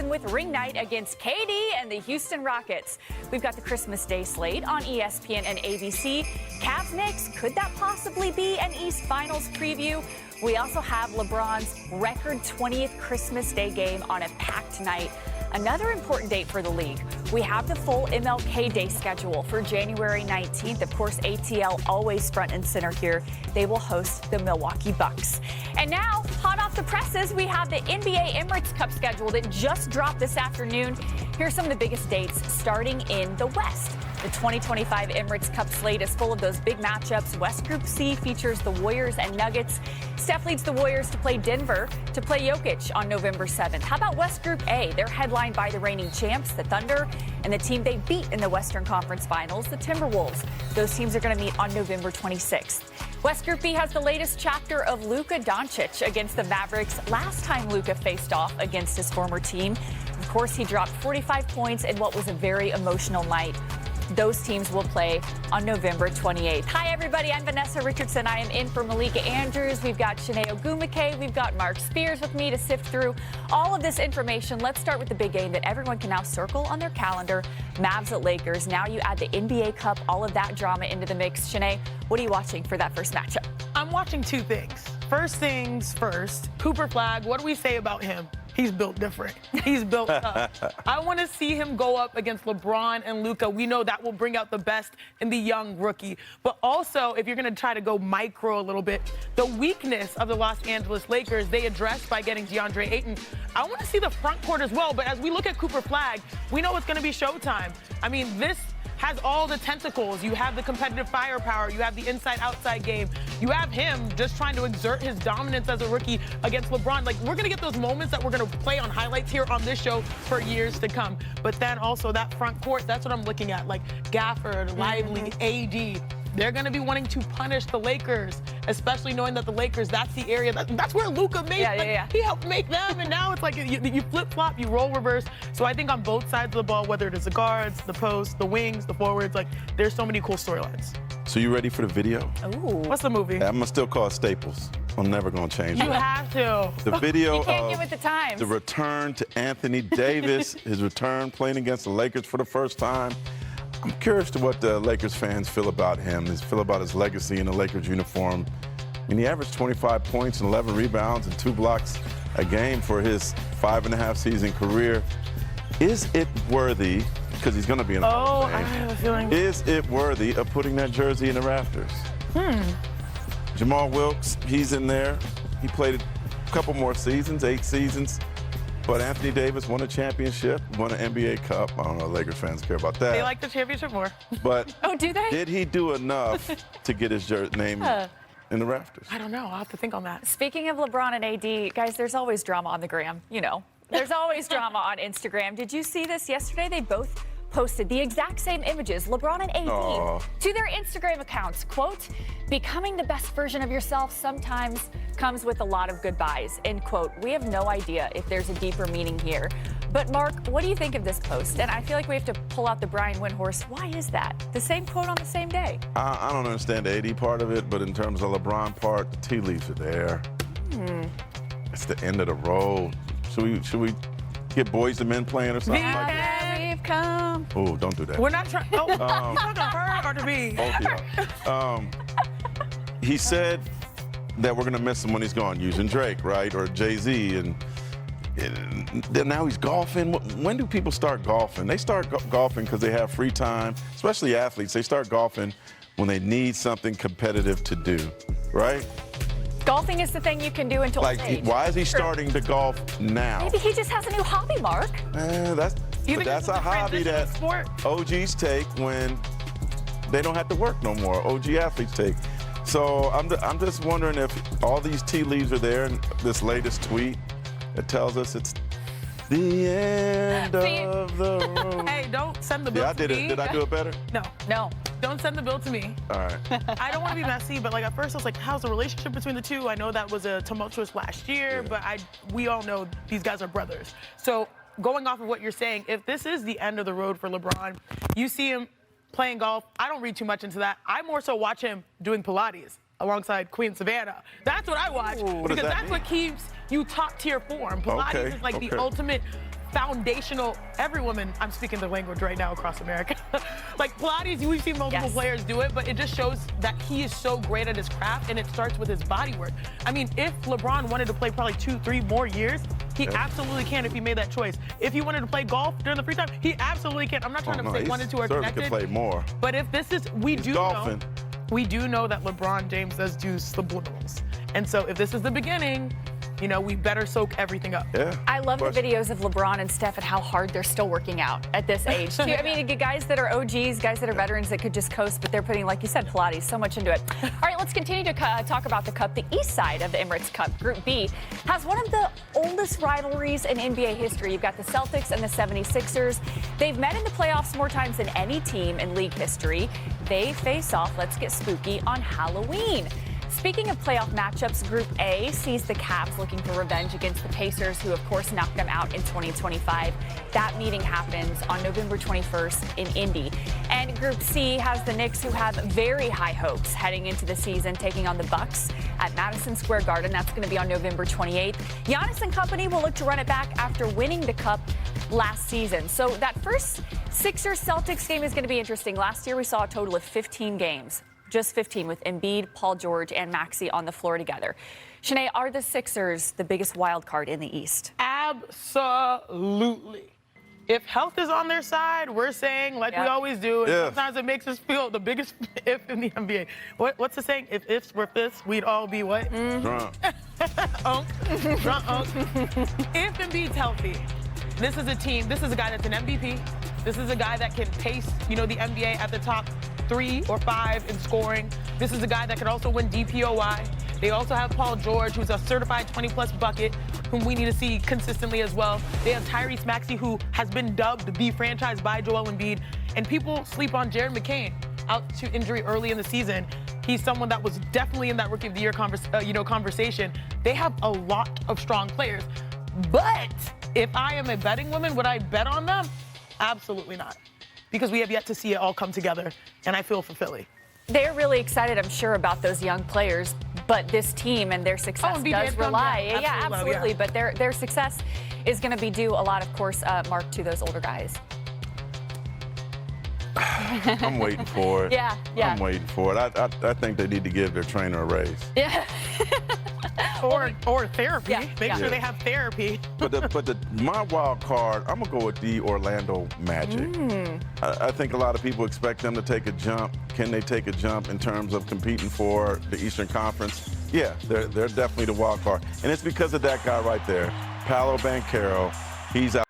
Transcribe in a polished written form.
game with ring night against KD and the Houston Rockets. We've got the Christmas Day slate on ESPN and ABC. Cavs Knicks, could that possibly be an East Finals preview? We also have LeBron's record 20th Christmas Day game on a packed night. Another important date for the league. We have the full MLK Day schedule for January 19th. Of course, ATL always front and center here. They will host the Milwaukee Bucks. And now, hot off the presses, we have the NBA Emirates Cup schedule that just dropped this afternoon. Here's some of the biggest dates starting in the West. The 2025 Emirates Cup slate is full of those big matchups. West Group C features the Warriors and Nuggets. Steph leads the Warriors to play Denver to play Jokic on November 7th. How about West Group A? They're headlined by the reigning champs, the Thunder, and the team they beat in the Western Conference Finals, the Timberwolves. Those teams are going to meet on November 26th. West Group B has the latest chapter of Luka Doncic against the Mavericks. Last time Luka faced off against his former team, of course, he dropped 45 points in what was a very emotional night. Those teams will play on November 28th. Hi, everybody. I'm Vanessa Richardson. I am in for Malika Andrews. We've got Shanae Ogumake. We've got Mark Spears with me to sift through all of this information. Let's start with the big game that everyone can now circle on their calendar, Mavs at Lakers. Now you add the NBA Cup, all of that drama into the mix. Shanae, what are you watching for that first matchup? I'm watching two things. First things first, Cooper Flag, what do we say about him? He's built different. He's built up. I want to see him go up against LeBron and Luka. We know that will bring out the best in the young rookie. But also, if you're going to try to go micro a little bit, the weakness of the Los Angeles Lakers, they addressed by getting DeAndre Ayton. I want to see the front court as well. But as we look at Cooper Flag, we know it's going to be showtime. I mean, this has all the tentacles. You have the competitive firepower. You have the inside-outside game. You have him just trying to exert his dominance as a rookie against LeBron. Like, we're going to get those moments that we're going to play on highlights here on this show for years to come. But then also that front court, that's what I'm looking at. Like Gafford, Lively, AD. They're going to be wanting to punish the Lakers, especially knowing that the Lakers, that's the area, that's where Luka made, he helped make them, and now it's like you flip-flop, you roll reverse. So I think on both sides of the ball, whether it is the guards, the posts, the wings, the forwards, like there's so many cool storylines. So you ready for the video? Ooh. What's the movie? I'm going to still call it Staples. I'm never going to change it. You have to. The video you can't get with the times. The return to Anthony Davis, his return playing against the Lakers for the first time. I'm curious to what the Lakers fans feel about him, feel about his legacy in the Lakers uniform. I mean, he averaged 25 points and 11 rebounds and 2 blocks a game for his 5.5 season career. Is it worthy, because he's going to be in the Hall of Fame, I have a feeling. Is it worthy of putting that jersey in the rafters? Jamal Wilkes, he's in there. He played a couple more seasons, 8 seasons. But Anthony Davis won a championship, won an NBA Cup. I don't know if Lakers fans care about that. They like the championship more. But oh, do they? Did he do enough to get his name in the rafters? I don't know. I'll have to think on that. Speaking of LeBron and AD, guys, there's always drama on the gram, you know. There's always drama on Instagram. Did you see this yesterday? They both posted the exact same images, LeBron and AD, to their Instagram accounts. Quote, becoming the best version of yourself sometimes comes with a lot of goodbyes, end quote. We have no idea if there's a deeper meaning here. But Mark, what do you think of this post? And I feel like we have to pull out the Brian Windhorst. Why is that? The same quote on the same day. I don't understand the AD part of it, but in terms of LeBron part, the tea leaves are there. It's the end of the road. Should we get Boys and Men playing or something like that? We've come. Oh, don't do that. We're not trying. Oh, you talking to her or to me? Both of y'all. He said that we're gonna miss him when he's gone, using Drake, right, or Jay-Z, and then now he's golfing. When do people start golfing? They start golfing because they have free time, especially athletes. They start golfing when they need something competitive to do, right? Golfing is the thing you can do until like, age. Why is he starting to golf now? Maybe he just has a new hobby, Mark. That's a hobby that OGs take when they don't have to work no more. OG athletes take. So I'm just wondering if all these tea leaves are there in this latest tweet that tells us it's the end of the road. Hey, don't send the bill to me. Did I do it better? No. Don't send the bill to me. All right. I don't want to be messy, but like at first I was like, how's the relationship between the two? I know that was a tumultuous last year, but we all know these guys are brothers. So going off of what you're saying, if this is the end of the road for LeBron, you see him playing golf. I don't read too much into that. I more so watch him doing Pilates alongside Queen Savannah. That's what I watch, because that's what keeps you top tier form. Pilates is like the ultimate foundational, every woman, I'm speaking the language right now across America. Like Pilates, we've seen multiple players do it, but it just shows that he is so great at his craft, and it starts with his body work. I mean, if LeBron wanted to play probably 2-3 more years, he absolutely can if he made that choice. If he wanted to play golf during the free time, he absolutely can. I'm not trying to say 1 and 2 are connected. Could play more. But if this is, we do know that LeBron James does do subliminals. And so if this is the beginning, you know, we better soak everything up. Yeah. I love the videos of LeBron and Steph and how hard they're still working out at this age, too. I mean, guys that are OGs, guys that are veterans that could just coast, but they're putting, like you said, Pilates, so much into it. All right, let's continue to talk about the Cup. The east side of the Emirates Cup, Group B, has one of the oldest rivalries in NBA history. You've got the Celtics and the 76ers. They've met in the playoffs more times than any team in league history. They face off, let's get spooky, on Halloween. Speaking of playoff matchups, Group A sees the Cavs looking for revenge against the Pacers, who, of course, knocked them out in 2025. That meeting happens on November 21st in Indy. And Group C has the Knicks, who have very high hopes heading into the season, taking on the Bucks at Madison Square Garden. That's going to be on November 28th. Giannis and company will look to run it back after winning the Cup last season. So that first Sixers-Celtics game is going to be interesting. Last year, we saw a total of 15 games. Just 15 with Embiid, Paul George, and Maxey on the floor together. Shanae, are the Sixers the biggest wild card in the East? Absolutely. If health is on their side, we're saying, like we always do, and sometimes it makes us feel the biggest if in the NBA. What's the saying? If ifs were fifths, we'd all be what? Drunk. Drunk. If Embiid's healthy, this is a team, this is a guy that's an MVP. This is a guy that can pace, you know, the NBA at the top 3 or 5 in scoring. This is a guy that can also win DPOY. They also have Paul George, who's a certified 20-plus bucket, whom we need to see consistently as well. They have Tyrese Maxey, who has been dubbed the franchise by Joel Embiid. And people sleep on Jared McCain, out to injury early in the season. He's someone that was definitely in that Rookie of the Year conversation. They have a lot of strong players. But if I am a betting woman, would I bet on them? Absolutely not. Because we have yet to see it all come together, and I feel for Philly. They're really excited, I'm sure, about those young players, but this team and their success does rely. Absolutely. But their success is going to be due a lot, of course, Mark, to those older guys. I'm waiting for it. Yeah. I'm waiting for it. I think they need to give their trainer a raise. Yeah. Or therapy. Make sure they have therapy. But my wild card, I'm gonna go with the Orlando Magic. I think a lot of people expect them to take a jump. Can they take a jump in terms of competing for the Eastern Conference? Yeah, they're definitely the wild card, and it's because of that guy right there, Paolo Banchero. He's out.